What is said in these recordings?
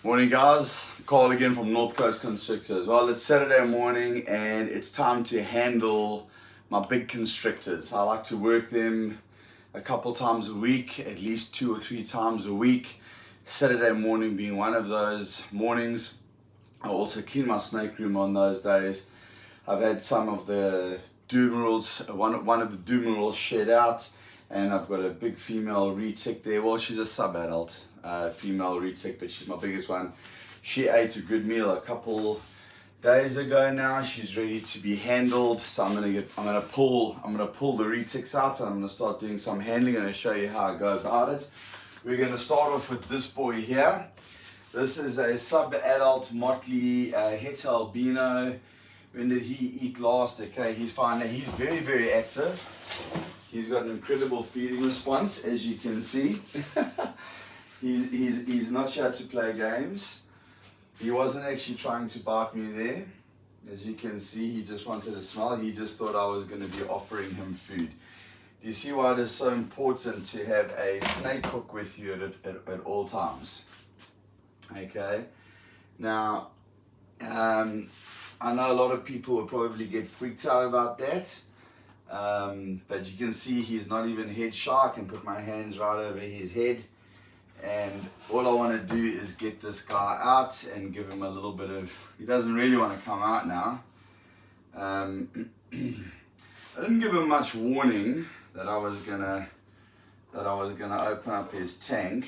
Morning guys, Carl again from North Coast Constrictors. Well, it's Saturday morning and it's time to handle my big constrictors. I like to work them a couple times a week, at least 2 or 3 times a week. Saturday morning being one of those mornings. I also clean my snake room on those days. I've had some of the dumerils, one of the dumerils shed out, and I've got a big female retic there. Well, she's a sub-adult female retic, but she's my biggest one. She ate a good meal a couple days ago now. She's ready to be handled. So I'm gonna pull the retics out, and I'm gonna start doing some handling and I'll show you how I go about it. We're gonna start off with this boy here. This is a sub-adult motley het albino. When did he eat last? Okay, he's fine. Now, he's very, very active. He's got an incredible feeding response, as you can see. He's not here to play games. He wasn't actually trying to bark me there. As you can see, he just wanted to smell. He just thought I was going to be offering him food. Do you see why it is so important to have a snake hook with you at all times? Okay. Now, I know a lot of people will probably get freaked out about that. But you can see he's not even head shy. I can put my hands right over his head. And all I want to do is get this guy out and give him a little bit of, he doesn't really want to come out now. I didn't give him much warning that I was gonna open up his tank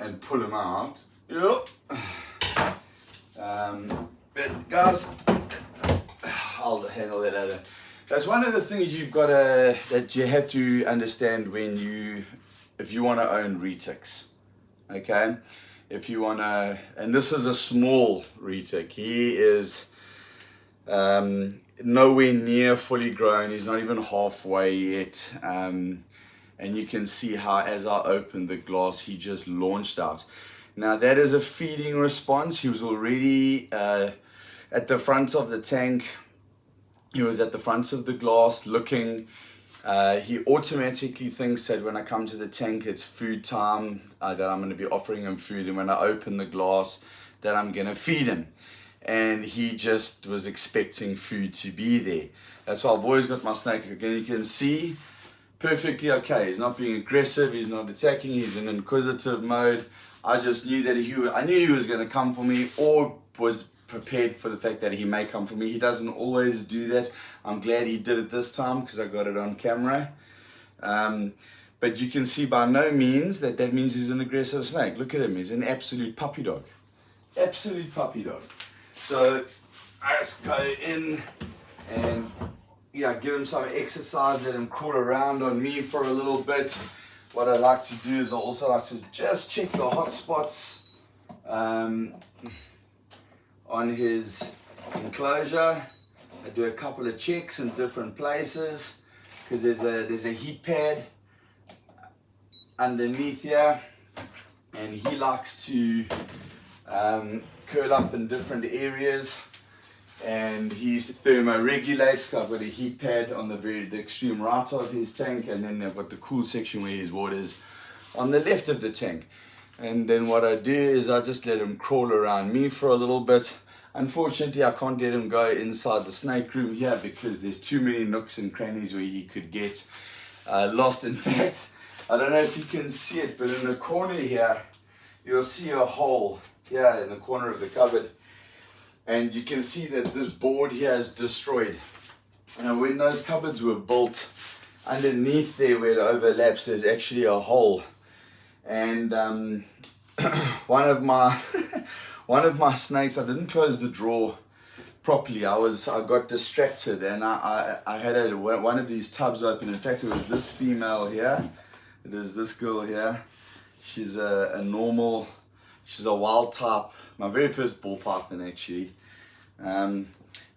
and pull him out. Yep. But guys, I'll handle that later. That's one of the things that you have to understand if you want to own retics. Okay, if you want to, and this is a small retic. He is nowhere near fully grown. He's not even halfway yet. And you can see how, as I opened the glass, he just launched out. Now that is a feeding response. He was already at the front of the tank. He was at the front of the glass looking. He automatically thinks that when I come to the tank, it's food time, that I'm going to be offering him food. And when I open the glass, that I'm going to feed him. And he just was expecting food to be there. That's why I've always got my snake. Again, you can see perfectly okay. He's not being aggressive. He's not attacking. He's in inquisitive mode. I just knew that I knew he was going to come for me, or was prepared for the fact that he may come for me. He doesn't always do that. I'm glad he did it this time because I got it on camera. But you can see by no means that means he's an aggressive snake. Look at him. He's an absolute puppy dog. Absolute puppy dog. So I just go in and give him some exercise, let him crawl around on me for a little bit. What I like to do is I also like to just check the hot spots on his enclosure. I do a couple of checks in different places because there's a heat pad underneath here, and he likes to curl up in different areas, and he's thermoregulates. I've got a heat pad on the extreme right of his tank, and then I've got the cool section where his water is on the left of the tank. And then what I do is I just let him crawl around me for a little bit. Unfortunately, I can't let him go inside the snake room here because there's too many nooks and crannies where he could get lost. In fact, I don't know if you can see it, but in the corner here, you'll see a hole here in the corner of the cupboard. And you can see that this board here is destroyed. And when those cupboards were built, underneath there where it overlaps, there's actually a hole. And one of my snakes, I didn't close the drawer properly. I got distracted, and I had one of these tubs open. In fact, it was this female here. It is this girl here. She's she's a wild type. My very first ball python actually.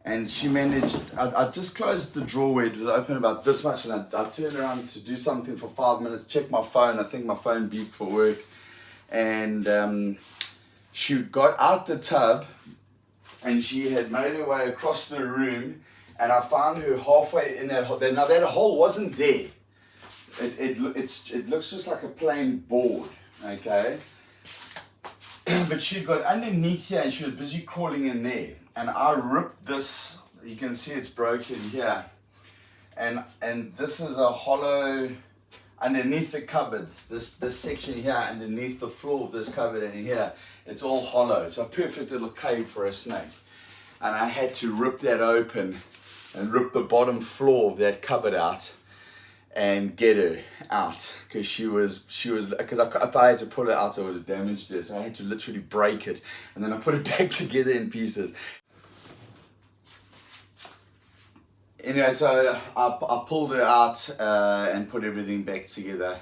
And she managed, I just closed the drawer where it was open about this much, and I turned around to do something for 5 minutes, check my phone. I think my phone beeped for work. And she got out the tub, and she had made her way across the room, and I found her halfway in that hole. Now that hole wasn't there. It looks just like a plain board, okay? but she got underneath here and she was busy crawling in there. And I ripped this, you can see it's broken here. And this is a hollow underneath the cupboard. This section here underneath the floor of this cupboard and here, it's all hollow. So a perfect little cave for a snake. And I had to rip that open and rip the bottom floor of that cupboard out and get her out, because because if I had to pull it out I would have damaged it, so I had to literally break it and then I put it back together in pieces. Anyway, so I pulled her out and put everything back together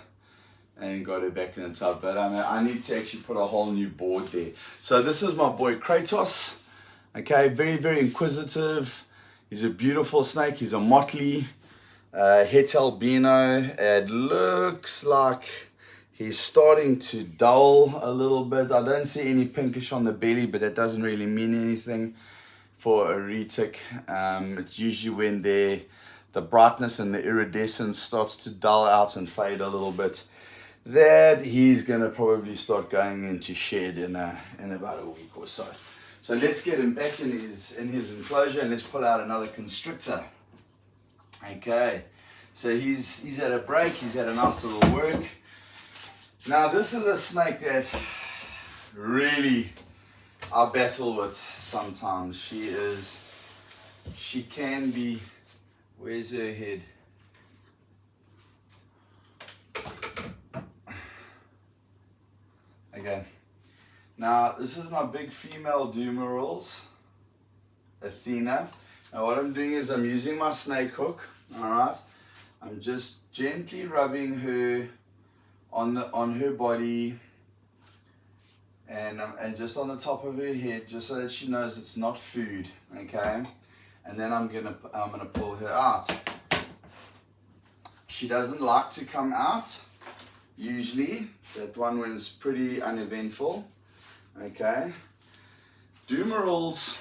and got her back in the tub, but I need to actually put a whole new board there. So this is my boy Kratos. Okay, very, very inquisitive. He's a beautiful snake. He's a motley. Het albino. It looks like he's starting to dull a little bit. I don't see any pinkish on the belly, but that doesn't really mean anything for a retic. It's usually when the brightness and the iridescence starts to dull out and fade a little bit, that he's gonna probably start going into shed in about a week or so. So let's get him back in his enclosure and let's pull out another constrictor. Okay, so he's had a break, he's had a nice little work. Now this is a snake that really I battle with sometimes. She can be, where's her head? Okay, now this is my big female dumerils, Athena. Now what I'm doing is I'm using my snake hook, alright? I'm just gently rubbing her on her body and just on the top of her head, just so that she knows it's not food, okay? And then I'm gonna pull her out. She doesn't like to come out, usually. That one was pretty uneventful, okay? Dumerils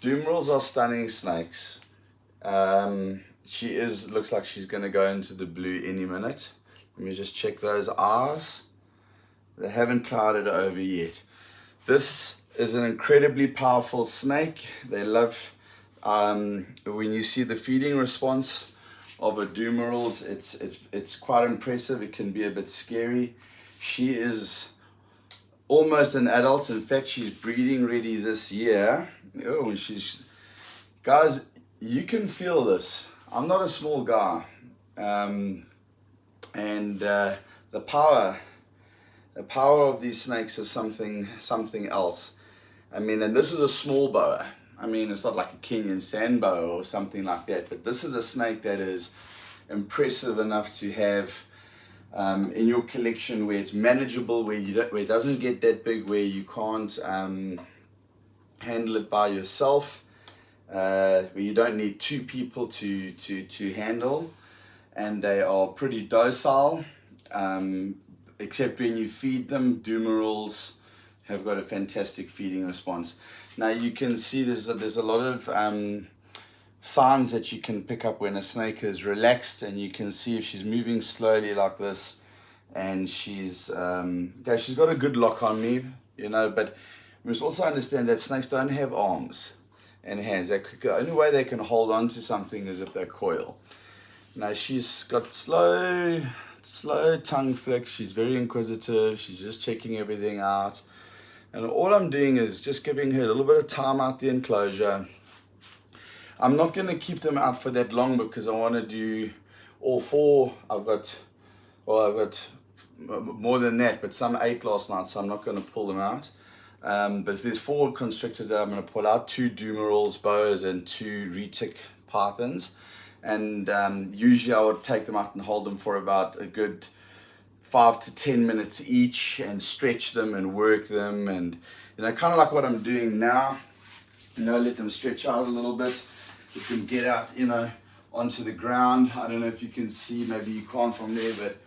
are stunning snakes. Looks like she's gonna go into the blue any minute. Let me just check those eyes. They haven't clouded over yet. This is an incredibly powerful snake. They love, when you see the feeding response of a dumerils, it's quite impressive. It can be a bit scary. She is almost an adult. In fact, she's breeding ready this year. Oh, guys, you can feel this. I'm not a small guy, and the power of these snakes is something else. I mean, and this is a small boa. I mean, it's not like a Kenyan sand boa or something like that, but this is a snake that is impressive enough to have in your collection, where it's manageable, where it doesn't get that big, where you can't handle it by yourself, where you don't need two people to handle, and they are pretty docile, except when you feed them. Dumerils have got a fantastic feeding response. Now you can see there's a lot of signs that you can pick up when a snake is relaxed, and you can see if she's moving slowly like this, and she's got a good lock on me, you know. But we must also understand that snakes don't have arms and hands. The only way they can hold on to something is if they coil. Now she's got slow tongue flicks. She's very inquisitive. She's just checking everything out. And all I'm doing is just giving her a little bit of time out the enclosure. I'm not going to keep them out for that long because I want to do all four. I've got more than that, but some 8 last night, so I'm not going to pull them out. But if there's 4 constrictors that I'm going to pull out, 2 dumerils, boas, and 2 retic pythons. And usually I would take them out and hold them for about a good 5 to 10 minutes each, and stretch them and work them, and you know, kind of like what I'm doing now. You know, let them stretch out a little bit. Let them get out, you know, onto the ground. I don't know if you can see, maybe you can't from there, but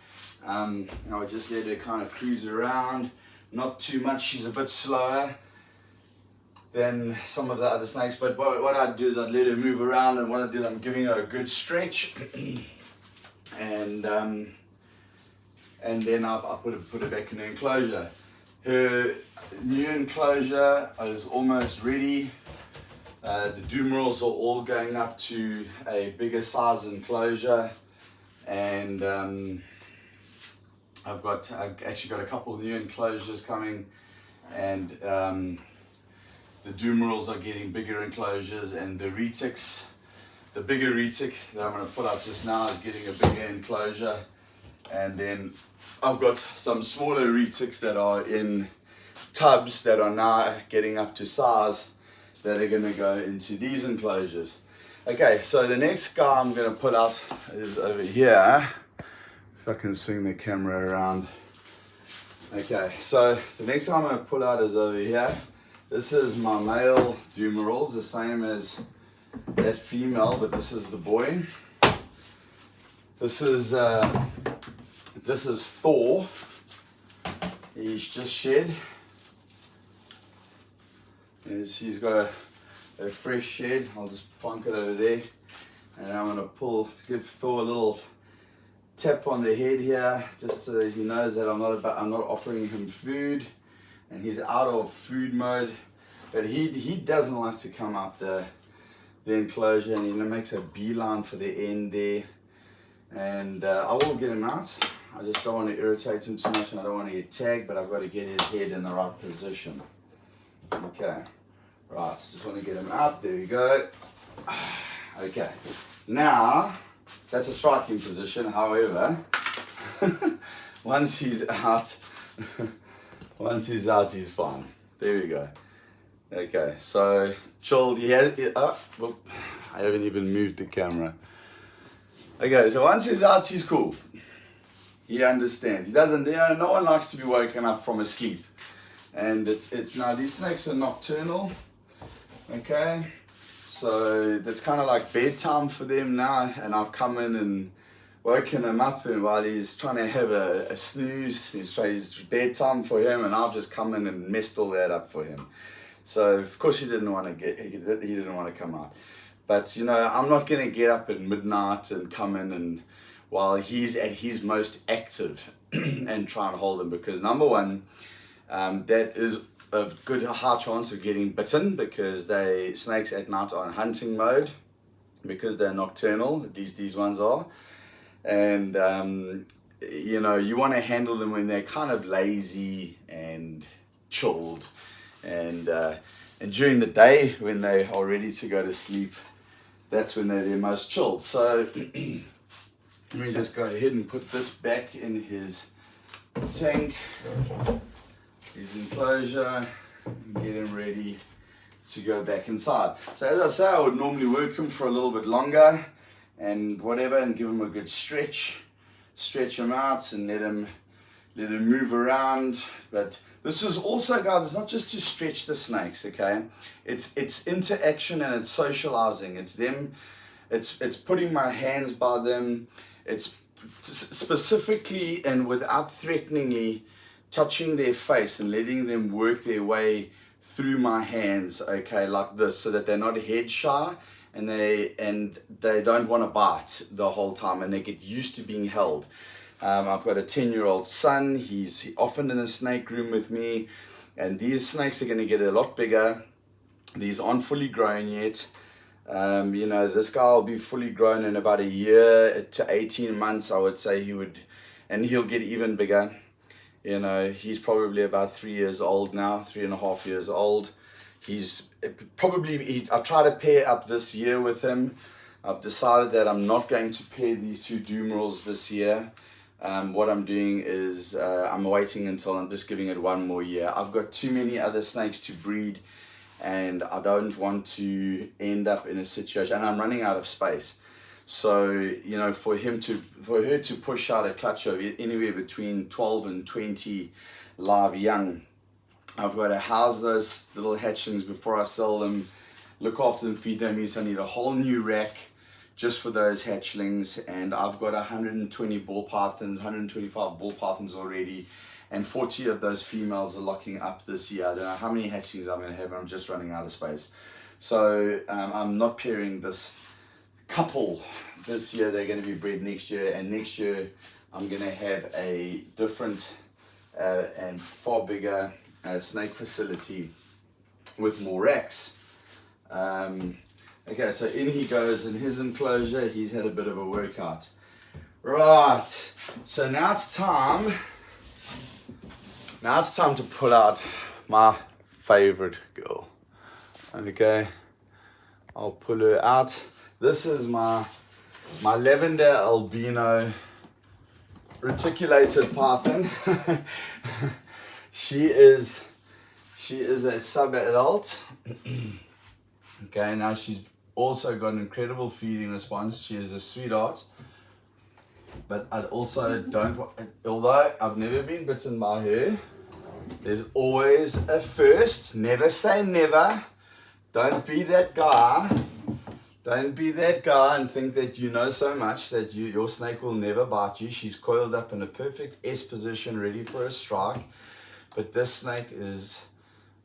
I would just let her kind of cruise around. Not too much. She's a bit slower than some of the other snakes, but what I'd do is I'd let her move around, and what I do is I'm giving her a good stretch, and then I'll put her back in the enclosure. Her new enclosure is almost ready. The dumerils are all going up to a bigger size enclosure, and I've actually got a couple of new enclosures coming, and the dumerils are getting bigger enclosures, and the retics, the bigger retic that I'm going to put up just now is getting a bigger enclosure, and then I've got some smaller retics that are in tubs that are now getting up to size that are going to go into these enclosures. Okay, so the next guy I'm going to put out is over here. If I can swing the camera around. Okay, so the next guy I'm going to pull out is over here. This is my male dumerils, the same as that female, but this is the boy. This is Thor. He's just shed. He's got a fresh shed. I'll just plonk it over there, and I'm gonna give Thor a little tap on the head here, just so that he knows that I'm not offering him food, and he's out of food mode. But he doesn't like to come out the enclosure, and he makes a beeline for the end there. And I will get him out. I just don't want to irritate him too much, and I don't want to get tagged, but I've got to get his head in the right position. Okay, right, just want to get him out. There we go. Okay, now that's a striking position. However, once he's out, he's fine. There we go. Okay, so chilled. I haven't even moved the camera. Okay, so once he's out, he's cool. He understands. He doesn't. No one likes to be woken up from a sleep. And it's now, these snakes are nocturnal. Okay, so that's kind of like bedtime for them now, and I've come in and woken him up, and while he's trying to have a snooze, it's bedtime for him, and I've just come in and messed all that up for him. So of course he didn't want to come out. But I'm not going to get up at midnight and come in and while he's at his most active and try and hold him, because number one, that is a good high chance of getting bitten, because snakes at night are in hunting mode, because they're nocturnal. These ones are, and you want to handle them when they're kind of lazy and chilled, and during the day when they are ready to go to sleep, that's when they're most chilled. So let me just go ahead and put this back in his tank, his enclosure, and get him ready to go back inside. So as I say, I would normally work him for a little bit longer and whatever, and give him a good stretch him out and let him move around. But this is also, guys, it's not just to stretch the snakes, okay? It's interaction, and it's socializing. It's them, it's putting my hands by them. It's specifically and without threateningly touching their face and letting them work their way through my hands, okay, like this, so that they're not head shy, and they don't want to bite the whole time, and they get used to being held. I've got a 10-year-old son. He's often in the snake room with me, and these snakes are going to get a lot bigger. These aren't fully grown yet. This guy will be fully grown in about a year to 18 months, I would say he would, and he'll get even bigger. He's probably about 3 years old now, 3.5 years old. I try to pair up this year with him. I've decided that I'm not going to pair these two dumerils this year. What I'm doing is I'm waiting until I'm just giving it one more year. I've got too many other snakes to breed, and I don't want to end up in a situation, and I'm running out of space. So, for her to push out a clutch of anywhere between 12 and 20 live young, I've got to house those little hatchlings before I sell them, look after them, feed them. So I need a whole new rack just for those hatchlings, and I've got 125 ball pythons already, and 40 of those females are locking up this year. I don't know how many hatchlings I'm going to have, I'm just running out of space. So I'm not pairing this couple this year. They're going to be bred next year, and next year I'm going to have a different and far bigger snake facility with more racks. Okay, so in he goes in his enclosure. He's had a bit of a workout. Right, so now it's time. Now it's time to pull out my favorite girl. Okay, I'll pull her out. This is my lavender albino reticulated python. she is a sub-adult. Okay, now she's also got an incredible feeding response. She is a sweetheart. But I also don't, although I've never been bitten by her, there's always a first. Never say never. Don't be that guy. Don't be that guy and think that you know so much that your snake will never bite you. She's coiled up in a perfect S position, ready for a strike. But this snake is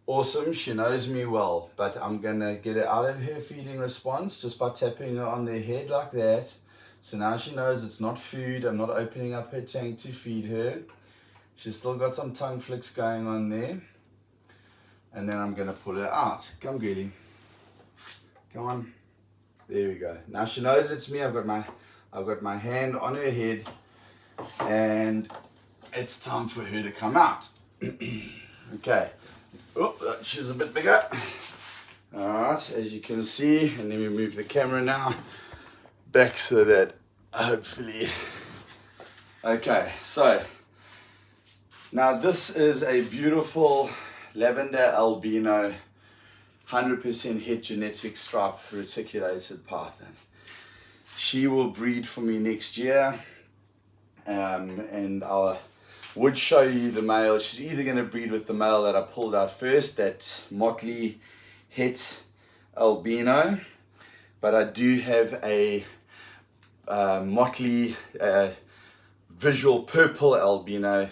awesome. She knows me well. But I'm going to get her out of her feeding response just by tapping her on the head like that. So now she knows it's not food. I'm not opening up her tank to feed her. She's still got some tongue flicks going on there. And then I'm going to pull her out. Come, girlie. Come on. There we go. Now she knows it's me. I've got my hand on her head. And it's time for her to come out. Okay. Oh, she's a bit bigger. Alright, as you can see. And let me move the camera now back so that hopefully. Okay, so now this is a beautiful lavender albino 100% het genetic stripe reticulated python. She will breed for me next year, and I would show you the male. She's either going to breed with the male that I pulled out first, that motley het albino, but I do have a motley visual purple albino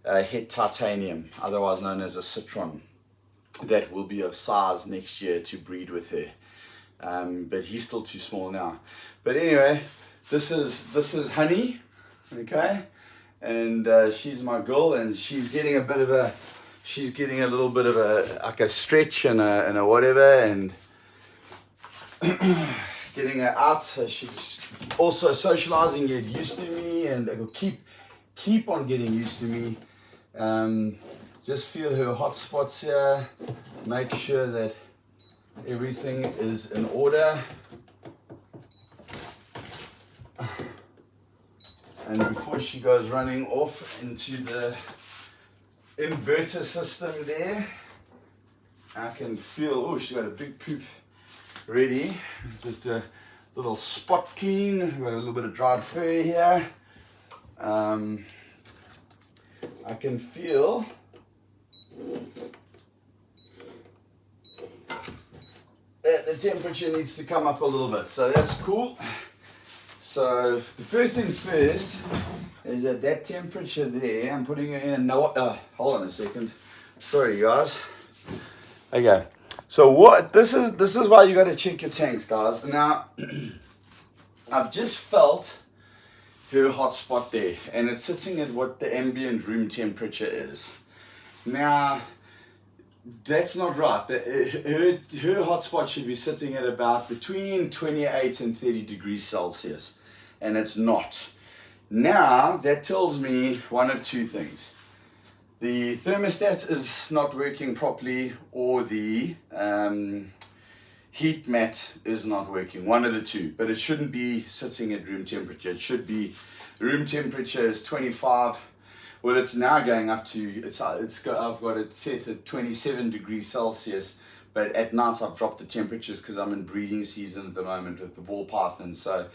het titanium, otherwise known as a citron, that will be of size next year to breed with her. But he's still too small now. But anyway, this is Honey, okay, and she's my girl, and she's getting a little bit of a stretch and a whatever, and getting her out. So she's also socializing, get used to me, and will keep on getting used to me. Just feel her hot spots here. Make sure that everything is in order. And before she goes running off into the inverter system there, I can feel, oh, she's got a big poop ready. Just a little spot clean. We've got a little bit of dried fur here. I can feel that the temperature needs to come up a little bit, so that's cool. So the first things first is that temperature there, I'm putting it in hold on a second, sorry guys. Okay, so what this is why you got to check your tanks, guys. Now I've just felt her hot spot there, and it's sitting at what the ambient room temperature is. Now that's not right. Her hot spot should be sitting at about between 28 and 30 degrees Celsius, and it's not. Now that tells me one of two things: the thermostat is not working properly, or the heat mat is not working. One of the two, but it shouldn't be sitting at room temperature. It should be, room temperature is 25. Well, it's now going up to, I've got it set at 27 degrees Celsius, but at night I've dropped the temperatures because I'm in breeding season at the moment with the ball python. So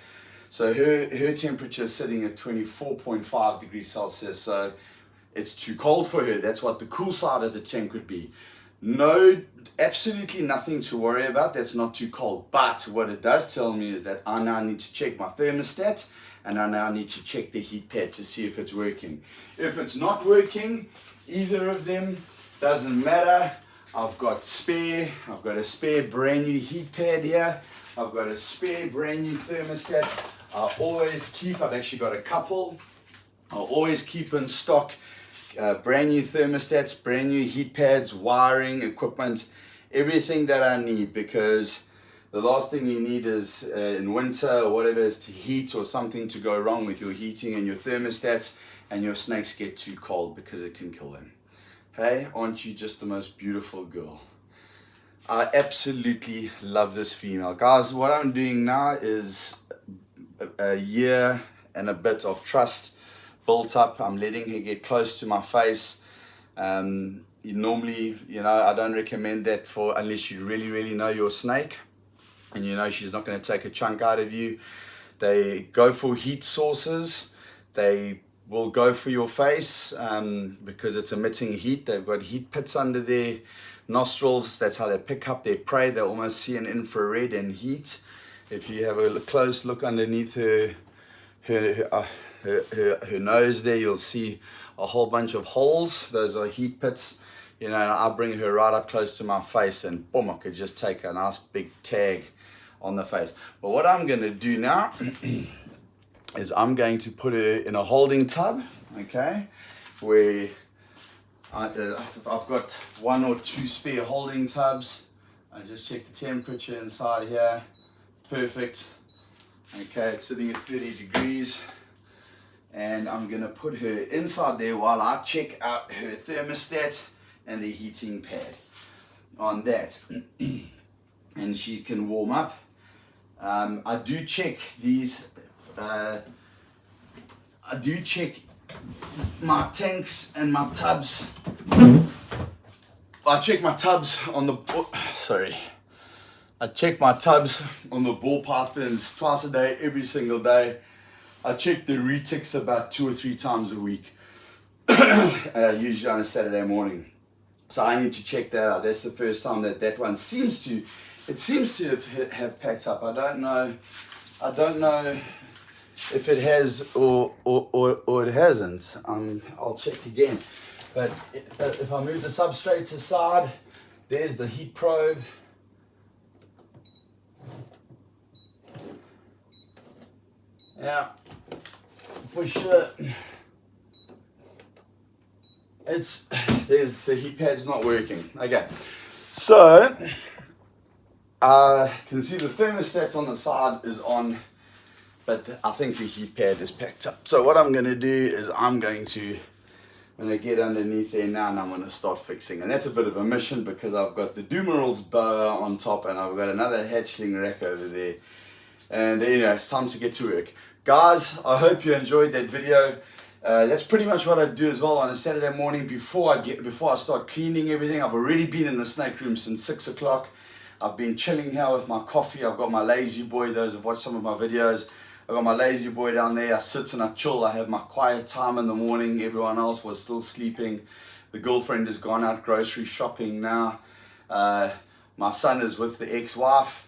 her temperature is sitting at 24.5 degrees Celsius, so it's too cold for her. That's what the cool side of the tank would be. No, absolutely nothing to worry about. That's not too cold. But what it does tell me is that I now need to check my thermostat, and I now need to check the heat pad to see if it's working. If it's not working, either of them, doesn't matter. I've got a spare brand new heat pad here. I've got a spare brand new thermostat. I've actually got a couple. I'll always keep in stock brand new thermostats, brand new heat pads, wiring, equipment, everything that I need, because the last thing you need is in winter or whatever is to heat or something to go wrong with your heating and your thermostats and your snakes get too cold, because it can kill them. Hey, aren't you just the most beautiful girl? I absolutely love this female. Guys, what I'm doing now is a year and a bit of trust built up. I'm letting her get close to my face. Normally, I don't recommend that unless you really know your snake and you know she's not going to take a chunk out of you. They go for heat sources. They will go for your face because it's emitting heat. They've got heat pits under their nostrils. That's how they pick up their prey. They almost see an infrared and heat. If you have a close look underneath her nose there, you'll see a whole bunch of holes. Those are heat pits. And I bring her right up close to my face and boom, I could just take a nice big tag on the face. But what I'm going to do now is I'm going to put her in a holding tub, okay, where I've got 1 or 2 spare holding tubs. I just check the temperature inside here. Perfect. Okay, it's sitting at 30 degrees. And I'm going to put her inside there while I check out her thermostat and the heating pad on that. And she can warm up. I do check these, I do check my tanks and my tubs. I check my tubs on the, I check my tubs on the ball pythons twice a day, every single day. I check the retics about 2 or 3 times a week, usually on a Saturday morning. So I need to check that out. That's the first time that one seems to have packed up. I don't know if it has or it hasn't. I'll check again. But if I move the substrate aside, there's the heat probe. Yeah, for sure. There's the heat pad's not working. Okay, so I can see the thermostat's on the side is on, but I think the heat pad is packed up. So what I'm going to do is I'm going to get underneath there now and I'm going to start fixing. And that's a bit of a mission because I've got the dumerils boa on top and I've got another hatchling rack over there. And it's time to get to work. Guys, I hope you enjoyed that video. That's pretty much what I do as well on a Saturday morning before I start cleaning everything. I've already been in the snake room since 6 o'clock. I've been chilling here with my coffee. I've got my lazy boy. Those who've watched some of my videos, I've got my lazy boy down there. I sit and I chill. I have my quiet time in the morning. Everyone else was still sleeping. The girlfriend has gone out grocery shopping now. My son is with the ex-wife.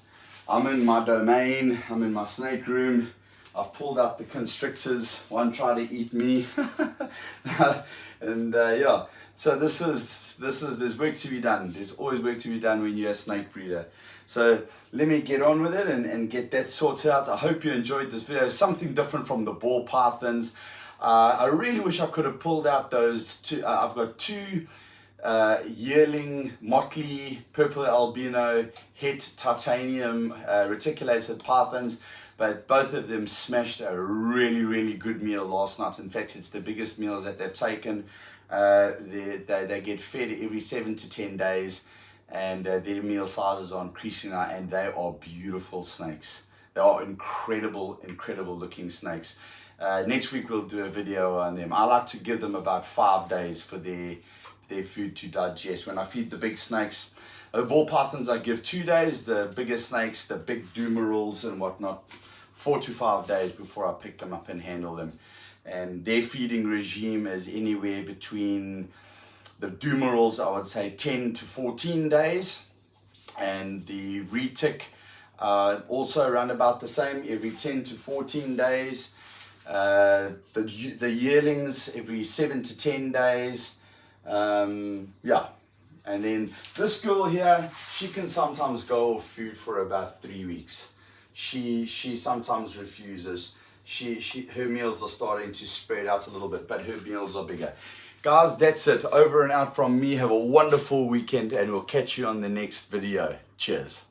I'm in my domain. I'm in my snake room. I've pulled out the constrictors. One tried to eat me. And yeah, so there's work to be done. There's always work to be done when you're a snake breeder. So let me get on with it and get that sorted out. I hope you enjoyed this video. Something different from the ball pythons. I really wish I could have pulled out those two. I've got 2 yearling motley purple albino het titanium reticulated pythons. But both of them smashed a really good meal last night. In fact, it's the biggest meals that they've taken. They get fed every 7 to 10 days, and their meal sizes are increasing now, and they are beautiful snakes. They are incredible looking snakes. Next week we'll do a video on them. I like to give them about 5 days for their food to digest. When I feed the big snakes, the ball pythons I give 2 days, the bigger snakes, the big dumerils and whatnot, 4 to 5 days before I pick them up and handle them. And their feeding regime is anywhere between the dumerils, I would say 10 to 14 days, and the retic also around about the same, every 10 to 14 days. The yearlings every 7 to 10 days. Yeah. And then this girl here, she can sometimes go off food for about 3 weeks. She sometimes refuses. Her meals are starting to spread out a little bit, but her meals are bigger. Guys, that's it. Over and out from me. Have a wonderful weekend, and we'll catch you on the next video. Cheers.